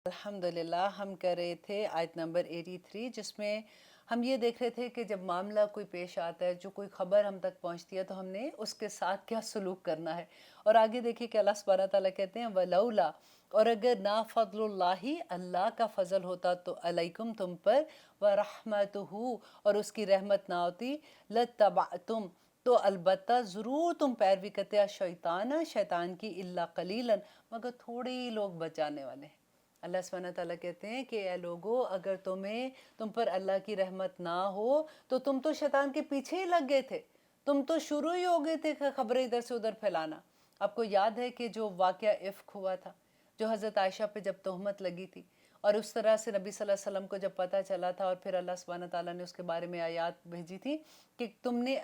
الحمدللہ ہم کر رہے تھے آیت نمبر 83 جس میں ہم یہ دیکھ رہے تھے کہ جب معاملہ کوئی پیش آتا ہے، جو کوئی خبر ہم تک پہنچتی ہے تو ہم نے اس کے ساتھ کیا سلوک کرنا ہے۔ اور آگے دیکھیے کہ اللہ سبحانہ تعالیٰ کہتے ہیں وَلَوْلَا، اور اگر نا فضل اللہ کا فضل ہوتا تو علیکم تم پر، وَرَحْمَتُهُ اور اس کی رحمت نہ ہوتی، لَتَّبَعْتُمْ تو البتہ ضرور تم پیروی کرتے شیطان کی الا قلیلا مگر تھوڑے ہی لوگ بچ جانے والے ہیں۔ اللہ سبحانہ تعالیٰ کہتے ہیں کہ اے لوگو، اگر تم پر اللہ کی رحمت نہ ہو تو تم تو شیطان کے پیچھے ہی لگ گئے تھے، تم تو شروع ہی ہو گئے تھے خبریں ادھر سے ادھر پھیلانا۔ آپ کو یاد ہے کہ جو واقعہ افک ہوا تھا، جو حضرت عائشہ پہ جب تہمت لگی تھی، اور اس طرح سے نبی صلی اللہ علیہ وسلم کو جب پتہ چلا تھا، اور پھر اللہ سبحانہ تعالیٰ نے اس کے بارے میں آیات بھیجی تھی کہ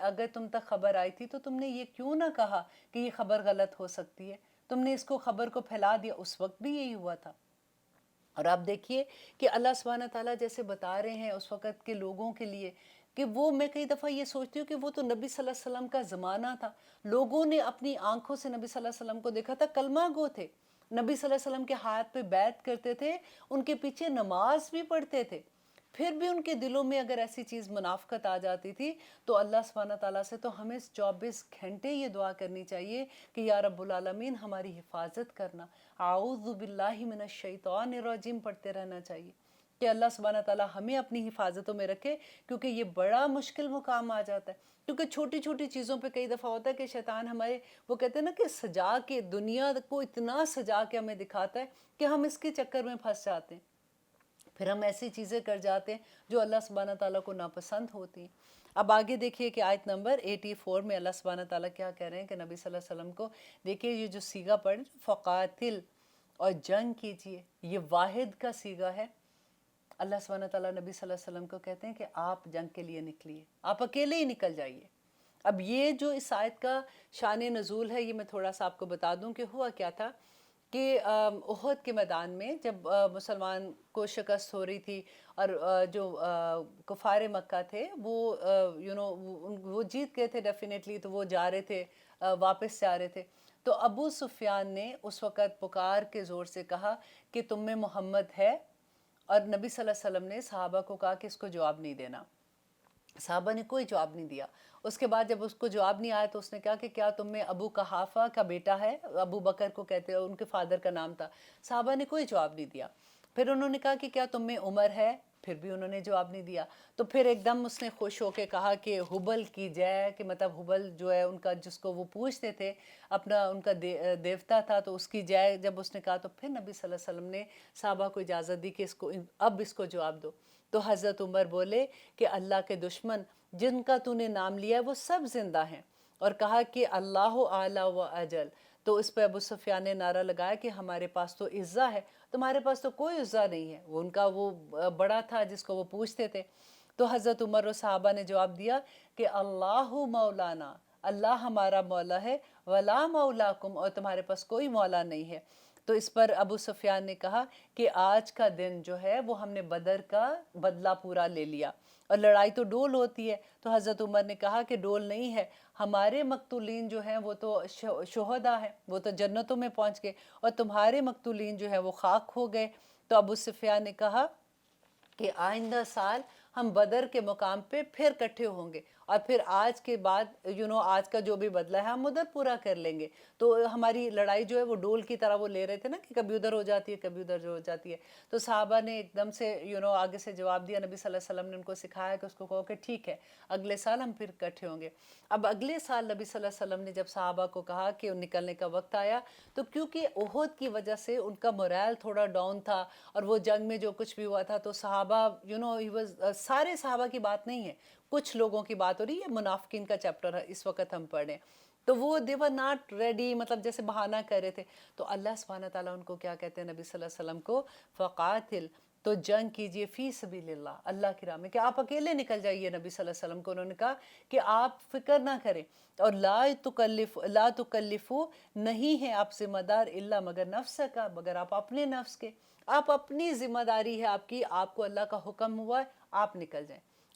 اگر تم تک خبر آئی تھی تو تم نے یہ کیوں نہ کہا کہ یہ خبر غلط ہو سکتی ہے، تم نے اس خبر کو پھیلا دیا۔ اس وقت بھی یہی ہوا تھا۔ اور آپ دیکھیے کہ اللہ سبحانہ تعالیٰ جیسے بتا رہے ہیں اس وقت کے لوگوں کے لیے کہ میں کئی دفعہ یہ سوچتی ہوں کہ وہ تو نبی صلی اللہ علیہ وسلم کا زمانہ تھا، لوگوں نے اپنی آنکھوں سے نبی صلی اللہ علیہ وسلم کو دیکھا تھا، کلمہ گو تھے، نبی صلی اللہ علیہ وسلم کے ہاتھ پہ بیعت کرتے تھے، ان کے پیچھے نماز بھی پڑھتے تھے، پھر بھی ان کے دلوں میں اگر ایسی چیز منافقت آ جاتی تھی تو اللہ سبحانہ تعالیٰ سے تو ہمیں 24 گھنٹے یہ دعا کرنی چاہیے کہ یا رب العالمین ہماری حفاظت کرنا، اعوذ باللہ من الشیطان الرجیم پڑھتے رہنا چاہیے کہ اللہ سبحانہ تعالیٰ ہمیں اپنی حفاظتوں میں رکھے، کیونکہ یہ بڑا مشکل مقام آ جاتا ہے، کیونکہ چھوٹی چھوٹی چیزوں پہ کئی دفعہ ہوتا ہے کہ شیطان ہمارے وہ کہتے ہیں نا کہ سجا کے دنیا کو اتنا سجا کے ہمیں دکھاتا ہے کہ ہم اس کے چکر میں پھنس جاتے ہیں، پھر ہم ایسی چیزیں کر جاتے ہیں جو اللہ سبحانہ تعالیٰ کو ناپسند ہوتی ہیں۔ اب آگے دیکھیے کہ آیت نمبر 84 میں اللہ سبحانہ تعالیٰ کیا کہہ رہے ہیں کہ نبی صلی اللہ علیہ وسلم کو دیکھیے، یہ جو سیغہ پڑھ فقاتل اور جنگ کیجئے، یہ واحد کا سیغہ ہے۔ اللہ سبحانہ تعالیٰ نبی صلی اللہ علیہ وسلم کو کہتے ہیں کہ آپ جنگ کے لیے نکلیے، آپ اکیلے ہی نکل جائیے۔ اب یہ جو اس آیت کا شان نزول ہے، یہ میں تھوڑا سا آپ کو بتا دوں کہ ہوا کیا تھا کہ احد کے میدان میں جب مسلمان کو شکست ہو رہی تھی، اور جو کفار مکہ تھے وہ جیت گئے تھے ڈیفینیٹلی، تو وہ جا رہے تھے، واپس جا رہے تھے، تو ابو سفیان نے اس وقت پکار کے زور سے کہا کہ تم میں محمد ہے، اور نبی صلی اللہ علیہ وسلم نے صحابہ کو کہا کہ اس کو جواب نہیں دینا۔ صحابہ نے کوئی جواب نہیں دیا۔ اس کے بعد جب اس کو جواب نہیں آیا تو اس نے کہا کہ کیا تم میں ابو قحافہ کا بیٹا ہے؟ ابو بکر کو کہتے ہیں، ان کے فادر کا نام تھا۔ صحابہ نے کوئی جواب نہیں دیا۔ پھر انہوں نے کہا کہ کیا تم میں عمر ہے؟ پھر بھی انہوں نے جواب نہیں دیا۔ تو پھر ایک دم اس نے خوش ہو کے کہا کہ حبل کی جے، کہ مطلب حبل جو ہے ان کا، جس کو وہ پوجتے تھے، اپنا ان کا دیوتا تھا، تو اس کی جے جب اس نے کہا تو پھر نبی صلی اللہ علیہ وسلم نے صحابہ کو اجازت دی کہ اب اس کو جواب دو۔ تو حضرت عمر بولے کہ اللہ کے دشمن جن کا تو نے نام لیا ہے وہ سب زندہ ہیں، اور کہا کہ اللہ اعلیٰ و اجل۔ تو اس پہ ابو سفیان نے نعرہ لگایا کہ ہمارے پاس تو عزہ ہے، تمہارے پاس تو کوئی عزہ نہیں ہے۔ وہ ان کا وہ بڑا تھا جس کو وہ پوجتے تھے۔ تو حضرت عمر و صحابہ نے جواب دیا کہ اللہ مولانا، اللہ ہمارا مولا ہے، ولا مولاکم، اور تمہارے پاس کوئی مولا نہیں ہے۔ تو اس پر ابو سفیان نے کہا کہ آج کا دن جو ہے وہ ہم نے بدر کا بدلہ پورا لے لیا، اور لڑائی تو ڈول ہوتی ہے۔ تو حضرت عمر نے کہا کہ ڈول نہیں ہے، ہمارے مقتولین جو ہیں وہ تو شہداء ہیں، وہ تو جنتوں میں پہنچ گئے، اور تمہارے مقتولین جو ہیں وہ خاک ہو گئے۔ تو ابو سفیان نے کہا کہ آئندہ سال ہم بدر کے مقام پہ پھر کٹھے ہوں گے، اور پھر آج کے بعد آج کا جو بھی بدلہ ہے ہم ادھر پورا کر لیں گے۔ تو ہماری لڑائی جو ہے وہ ڈول کی طرح وہ لے رہے تھے نا، کہ کبھی ادھر ہو جاتی ہے کبھی ادھر ہو جاتی ہے۔ تو صحابہ نے ایک دم سے آگے سے جواب دیا، نبی صلی اللہ علیہ وسلم نے ان کو سکھایا کہ اس کو کہو کہ ٹھیک ہے، اگلے سال ہم پھر کٹھے ہوں گے۔ اب اگلے سال نبی صلی اللہ علیہ وسلم نے جب صحابہ کو کہا کہ نکلنے کا وقت آیا، تو کیونکہ احد کی وجہ سے ان کا موریل تھوڑا ڈاؤن تھا، اور وہ جنگ میں جو کچھ بھی ہوا تھا، تو صحابہ سارے صحابہ کی بات نہیں ہے، کچھ لوگوں کی بات ہو رہی ہے، منافقین کا چیپٹر ہے اس وقت ہم پڑھ رہے ہیں، تو وہ they were not ready، مطلب جیسے بہانہ کر رہے تھے۔ تو اللہ سبحانہ تعالیٰ ان کو کیا کہتے ہیں، نبی صلی اللہ علیہ وسلم کو فقاتل، تو جنگ کیجئے فی سبیل اللہ، اللہ کی راہ میں، کہ آپ اکیلے نکل جائیے۔ نبی صلی اللہ علیہ وسلم کو انہوں نے کہا کہ آپ فکر نہ کریں، اور لا تکلفو، نہیں ہے آپ ذمہ دار الا مگر نفس کا، مگر آپ اپنے نفس کے، آپ اپنی ذمہ داری ہے آپ کی، آپ کو اللہ کا حکم ہوا ہے، آپ نکل جائیں۔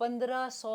1500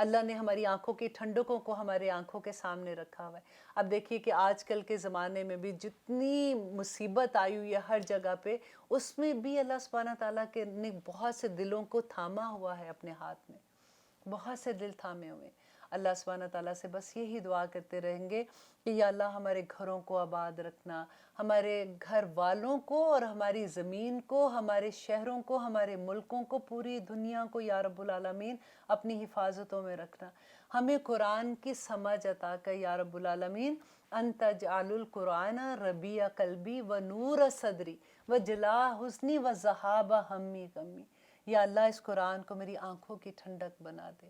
اللہ نے ہماری آنکھوں کی ٹھنڈکوں کو ہمارے آنکھوں کے سامنے رکھا ہوا ہے. اب دیکھیے کہ آج کل کے زمانے میں بھی جتنی مصیبت آئی ہوئی ہے ہر جگہ پہ، اس میں بھی اللہ سبحانہ تعالیٰ کے نے بہت سے دلوں کو تھاما ہوا ہے اپنے ہاتھ میں، بہت سے دل تھامے ہوئے. اللہ سبحانہ تعالیٰ سے بس یہی دعا کرتے رہیں گے کہ یا اللہ ہمارے گھروں کو آباد رکھنا، ہمارے گھر والوں کو اور ہماری زمین کو، ہمارے شہروں کو، ہمارے ملکوں کو، پوری دنیا کو یا رب العالمین اپنی حفاظتوں میں رکھنا. ہمیں قرآن کی سمجھ عطا کر یا رب العالمین. انت جعل القرآن ربیع قلبی و نور صدری و جلا حسنی و ذہاب ہمی غمی. یا اللہ اس قرآن کو میری آنکھوں کی ٹھنڈک بنا دے.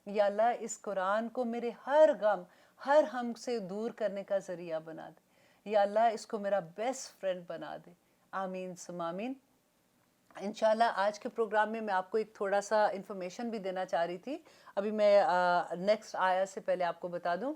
یا اللہ اس قرآن کو میرے ہر غم، ہر ہم سے دور کرنے کا ذریعہ بنا دے. یا اللہ اس کو میرا بیسٹ فرینڈ بنا دے. آمین ثم آمین. انشاءاللہ آج کے پروگرام میں آپ کو ایک تھوڑا سا انفارمیشن بھی دینا چاہ رہی تھی. ابھی میں نیکسٹ آیا سے پہلے آپ کو بتا دوں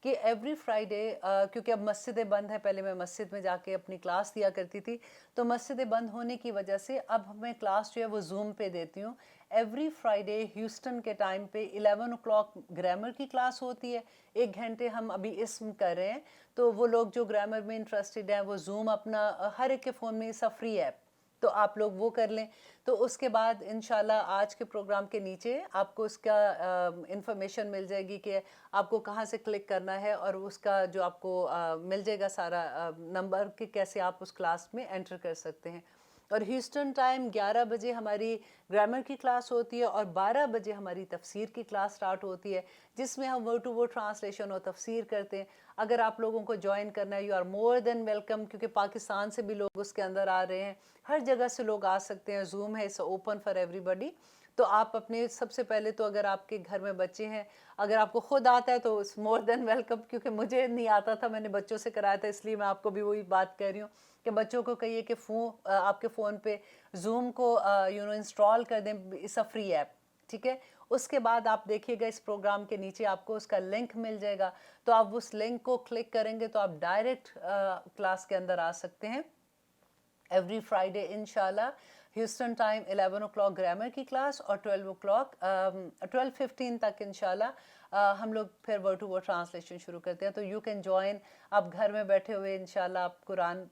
کہ ایوری فرائیڈے، کیونکہ اب مسجدیں بند ہیں، پہلے میں مسجد میں جا کے اپنی کلاس دیا کرتی تھی، تو مسجدیں بند ہونے کی وجہ سے اب میں کلاس جو ہے وہ زوم پہ دیتی ہوں. ایوری فرائیڈے ہیوسٹن کے ٹائم پہ 11 o'clock گرامر کی کلاس ہوتی ہے. 1 گھنٹے ہم ابھی اسم کر رہے ہیں، تو وہ لوگ جو گرامر میں انٹرسٹڈ ہیں وہ زوم اپنا ہر ایک کے فون میں اس فری ایپ، تو آپ لوگ وہ کر لیں. تو اس کے بعد انشاءاللہ آج کے پروگرام کے نیچے آپ کو اس کا انفارمیشن مل جائے گی کہ آپ کو کہاں سے کلک کرنا ہے، اور اس کا جو آپ کو مل جائے گا سارا نمبر کہ کیسے آپ اس کلاس میں انٹر کر سکتے ہیں. اور ہیوسٹن ٹائم 11 بجے ہماری گرامر کی کلاس ہوتی ہے، اور 12 بجے ہماری تفسیر کی کلاس سٹارٹ ہوتی ہے، جس میں ہم ورڈ ٹو ورڈ ٹرانسلیشن اور تفسیر کرتے ہیں. اگر آپ لوگوں کو جوائن کرنا ہے، you are more than welcome, کیونکہ پاکستان سے بھی لوگ اس کے اندر آ رہے ہیں، ہر جگہ سے لوگ آ سکتے ہیں. زوم ہے، اٹس اوپن فار ایوری بڈی. تو آپ اپنے سب سے پہلے تو اگر آپ کے گھر میں بچے ہیں، اگر آپ کو خود آتا ہے تو اٹس مور دین ویلکم، کیونکہ مجھے نہیں آتا تھا، میں نے بچوں سے کرایا تھا، اس لیے میں آپ کو بھی وہی بات کہہ رہی ہوں کہ بچوں کو کہیے کہ آپ کے فون پہ زوم کو انسٹال کر دیں. اٹس اے فری ایپ، ٹھیک ہے. اس کے بعد آپ دیکھیے گا اس پروگرام کے نیچے آپ کو اس کا لنک مل جائے گا، تو آپ اس لنک کو کلک کریں گے تو آپ ڈائریکٹ کلاس کے اندر آ سکتے ہیں. ایوری فرائیڈے انشاءاللہ ہیوسٹن ٹائم 11 o'clock گرامر کی کلاس، اور 12:15 تک انشاءاللہ ہم لوگ پھر ورڈ ٹو ورڈ ٹرانسلیشن شروع کرتے ہیں. تو یو کین جوائن. آپ گھر میں بیٹھے ہوئے انشاءاللہ آپ قرآن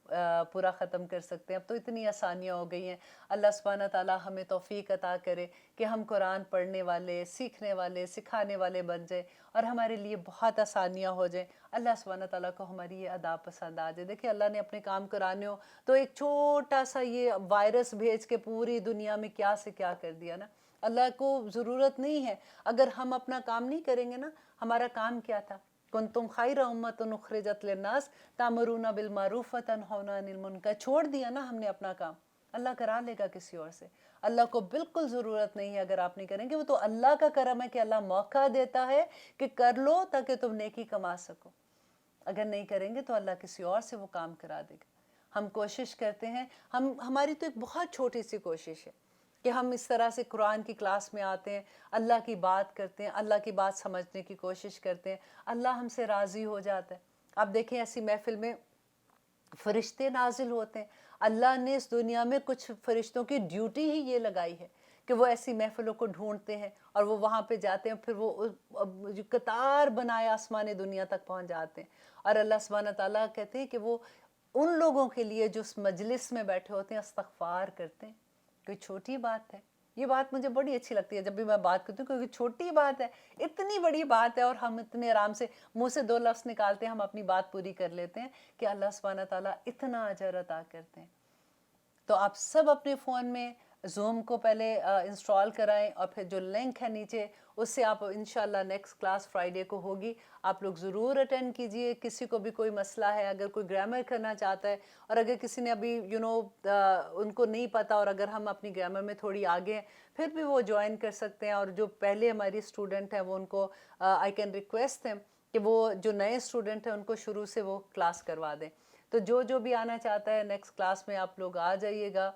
پورا ختم کر سکتے ہیں. اب تو اتنی آسانیاں ہو گئی ہیں. اللہ سبحانہ تعالیٰ ہمیں توفیق عطا کرے کہ ہم قرآن پڑھنے والے، سیکھنے والے، سکھانے والے بن جائیں، اور ہمارے لیے بہت آسانیاں ہو جائیں. اللہ سبحانہ تعالیٰ کو ہماری یہ ادا پسند آ جائے. دیکھیں اللہ نے اپنے کام کرانے ہو تو ایک چھوٹا سا یہ وائرس بھیج کے پوری دنیا میں کیا سے کیا کر دیا نا. اللہ کو ضرورت نہیں ہے. اگر ہم اپنا کام نہیں کریں گے نا، ہمارا کام کیا تھا؟ کنتم خیر امۃ اخرجت للناس تأمرون بالمعروف وتنہون عن المنکر. چھوڑ دیا نا ہم نے اپنا کام، اللہ کرا لے گا کسی اور سے. اللہ کو بالکل ضرورت نہیں ہے اگر آپ نہیں کریں گے. وہ تو اللہ کا کرم ہے کہ اللہ موقع دیتا ہے کہ کر لو تاکہ تم نیکی کما سکو. اگر نہیں کریں گے تو اللہ کسی اور سے وہ کام کرا دے گا. ہم کوشش کرتے ہیں، ہماری تو ایک بہت چھوٹی سی کوشش ہے کہ ہم اس طرح سے قرآن کی کلاس میں آتے ہیں، اللہ کی بات کرتے ہیں، اللہ کی بات سمجھنے کی کوشش کرتے ہیں، اللہ ہم سے راضی ہو جاتا ہے. آپ دیکھیں ایسی محفل میں فرشتے نازل ہوتے ہیں. اللہ نے اس دنیا میں کچھ فرشتوں کی ڈیوٹی ہی یہ لگائی ہے کہ وہ ایسی محفلوں کو ڈھونڈتے ہیں اور وہ وہاں پہ جاتے ہیں، پھر وہ جو قطار بنائے آسمان دنیا تک پہنچ جاتے ہیں. اور اللہ سبحانہ تعالیٰ کہتے ہیں کہ وہ ان لوگوں کے لیے جو اس مجلس میں بیٹھے ہوتے ہیں استغفار کرتے ہیں. کوئی چھوٹی بات ہے؟ یہ بات مجھے بڑی اچھی لگتی ہے جب بھی میں بات کرتی ہوں، کیونکہ چھوٹی بات ہے، اتنی بڑی بات ہے، اور ہم اتنے آرام سے منہ سے 2 لفظ نکالتے ہیں، ہم اپنی بات پوری کر لیتے ہیں کہ اللہ سبحانہ تعالیٰ اتنا اجر عطا کرتے ہیں. تو آپ سب اپنے فون میں زوم کو پہلے انسٹال کرائیں، اور پھر جو لنک ہے نیچے اس سے آپ انشاءاللہ نیکسٹ کلاس فرائیڈے کو ہوگی، آپ لوگ ضرور اٹینڈ کیجئے. کسی کو بھی کوئی مسئلہ ہے، اگر کوئی گرامر کرنا چاہتا ہے، اور اگر کسی نے ابھی ان کو نہیں پتا، اور اگر ہم اپنی گرامر میں تھوڑی آگے ہیں، پھر بھی وہ جوائن کر سکتے ہیں. اور جو پہلے ہماری اسٹوڈنٹ ہیں وہ ان کو آئی کین ریکویسٹ ہیں کہ وہ جو نئے اسٹوڈنٹ ہیں ان کو شروع سے وہ کلاس کروا دیں. تو جو بھی آنا چاہتا ہے نیکسٹ کلاس میں آپ لوگ آ جائیے گا.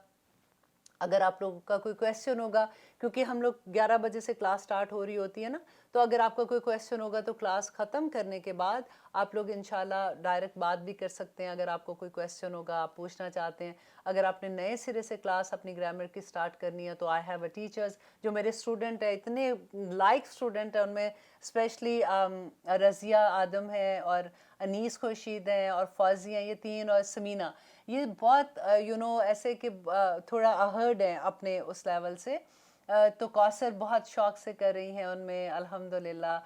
اگر آپ لوگوں کا کوئی کویسچن ہوگا کیونکہ ہم لوگ 11 بجے سے کلاس سٹارٹ ہو رہی ہوتی ہے نا، تو اگر آپ کا کوئی کویسچن ہوگا تو کلاس ختم کرنے کے بعد آپ لوگ انشاءاللہ ڈائریکٹ بات بھی کر سکتے ہیں اگر آپ کو کوئی کویسچن ہوگا، آپ پوچھنا چاہتے ہیں۔ اگر آپ نے نئے سرے سے کلاس اپنی گرامر کی سٹارٹ کرنی ہے تو آئی ہیو اے ٹیچرز، جو میرے اسٹوڈنٹ ہیں، اتنے لائک اسٹوڈنٹ ہیں، ان میں اسپیشلی رضیہ آدم ہے اور انیس خورشید ہیں اور فوزی ہیں، یہ تین، اور سمینہ، یہ بہت ایسے کہ تھوڑا اہرڈ ہیں اپنے اس لیول سے۔ تو کوثر بہت شوق سے کر رہی ہیں ان میں الحمدللہ،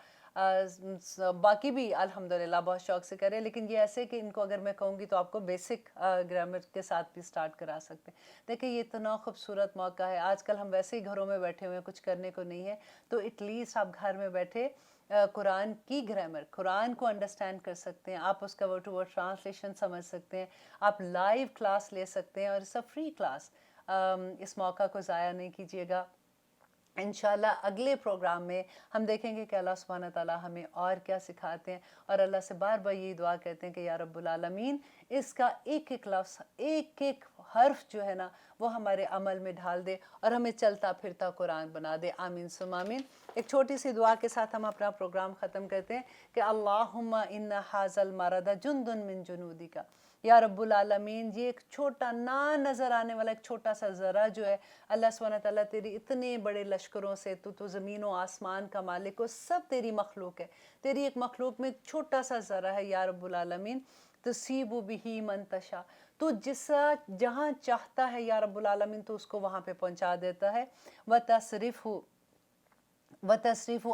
باقی بھی الحمدللہ بہت شوق سے کر رہے ہیں، لیکن یہ ایسے کہ ان کو اگر میں کہوں گی تو آپ کو بیسک گرامر کے ساتھ بھی سٹارٹ کرا سکتے ہیں۔ دیکھیں یہ اتنا خوبصورت موقع ہے، آج کل ہم ویسے ہی گھروں میں بیٹھے ہوئے ہیں، کچھ کرنے کو نہیں ہے، تو ایٹ لیسٹ آپ گھر میں بیٹھے قرآن کی گرامر، قرآن کو انڈرسٹینڈ کر سکتے ہیں، آپ اس کا ورڈ ٹو ورڈ ٹرانسلیشن سمجھ سکتے ہیں، آپ لائیو کلاس لے سکتے ہیں، اور اس فری کلاس۔ اس موقع کو ضائع نہیں کیجیے گا۔ انشاءاللہ اگلے پروگرام میں ہم دیکھیں گے کہ اللہ سبحانہ تعالیٰ ہمیں اور کیا سکھاتے ہیں، اور اللہ سے بار بار یہی دعا کرتے ہیں کہ یا رب العالمین اس کا ایک ایک لفظ، ایک ایک حرف جو ہے نا وہ ہمارے عمل میں ڈھال دے اور ہمیں چلتا پھرتا قرآن بنا دے، آمین ثم آمین۔ ایک چھوٹی سی دعا کے ساتھ ہم اپنا پروگرام ختم کرتے ہیں کہ اللہم ان ھذا المرض جند من جنودک، یا رب العالمین یہ ایک چھوٹا نا نظر آنے والا ایک چھوٹا سا ذرہ جو ہے، اللہ سبحانہ تعالیٰ تیری اتنے بڑے لشکروں سے، تو زمین و آسمان کا مالک ہو، سب تیری مخلوق ہے، تیری ایک مخلوق میں ایک چھوٹا سا ذرہ ہے یا رب العالمین، تصیب بہ من تشاء، تو جسا جہاں چاہتا ہے یا رب العالمین تو اس کو وہاں پہ پہنچا دیتا ہے، وَتَصْرِفُ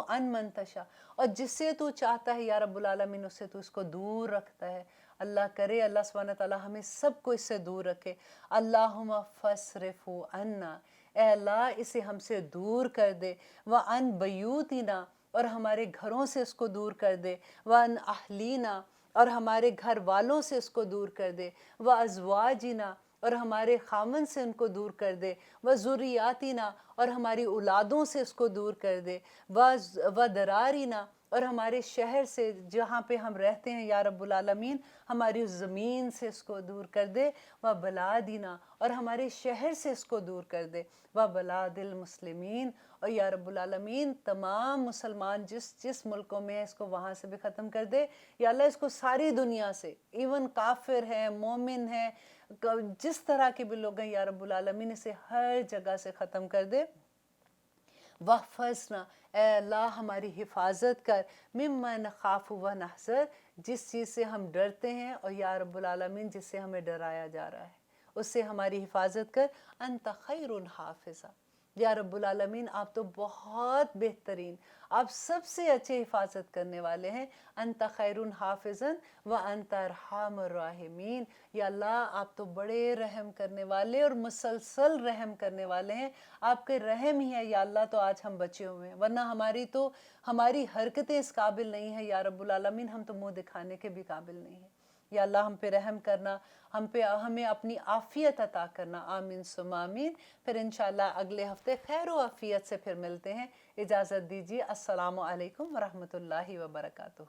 عَنْ مَنْ تَشَاء، اور جس سے تو چاہتا ہے یا رب العالمین اس سے تو اس کو دور رکھتا ہے۔ اللہ کرے اللہ سبحانہ تعالیٰ ہمیں سب کو اس سے دور رکھے۔ اللہم فَاصْرِفْهُ عَنَّا، اے اللہ اسے ہم سے دور کر دے، وَعَنْ بَيُوتِنَا، اور ہمارے گھروں سے اس کو دور کر دے، وَعَنْ أَهْلِينَا، اور ہمارے گھر والوں سے اس کو دور کر دے، وَأَزْوَاجِنَا، اور ہمارے خامن سے ان کو دور کر دے، وَذُرِّيَّاتِنَا، اور ہماری اولادوں سے اس کو دور کر دے، وَدَرَارِنَا، اور ہمارے شہر سے جہاں پہ ہم رہتے ہیں یا رب العالمین ہماری اس زمین سے اس کو دور کر دے، وَبَلَادِنَا، اور ہمارے شہر سے اس کو دور کر دے، وَبَلَادِ الْمُسْلِمِينَ، اور یا رب العالمین تمام مسلمان جس ملکوں میں ہے اس کو وہاں سے بھی ختم کر دے، یا اللہ اس کو ساری دنیا سے، ایون کافر ہیں، مومن ہیں، جس طرح کے بھی لوگ ہیں یا رب العالمین اسے ہر جگہ سے ختم کر دے۔ وَحْفَظْنَا، اے اللہ ہماری حفاظت کر، مِمَّا نَخَافُ وَنَحْذَرُ، جس چیز سے ہم ڈرتے ہیں اور یا رب العالمین جس سے ہمیں ڈرایا جا رہا ہے اس سے ہماری حفاظت کر، انت خیر حافظ، یا رب العالمین آپ تو بہت بہترین، آپ سب سے اچھے حفاظت کرنے والے ہیں، انت خیر حافظ وانت ارحم الراحمین، یا اللہ آپ تو بڑے رحم کرنے والے اور مسلسل رحم کرنے والے ہیں، آپ کے رحم ہی ہے یا اللہ تو آج ہم بچے ہوئے ہیں، ورنہ ہماری حرکتیں اس قابل نہیں ہیں یا رب العالمین، ہم تو منہ دکھانے کے بھی قابل نہیں ہیں، یا اللہ ہم پہ رحم کرنا، ہمیں اپنی عافیت عطا کرنا، آمین ثم آمین۔ پھر انشاءاللہ اگلے ہفتے خیر و عافیت سے پھر ملتے ہیں، اجازت دیجیے، السلام علیکم ورحمۃ اللہ وبرکاتہ۔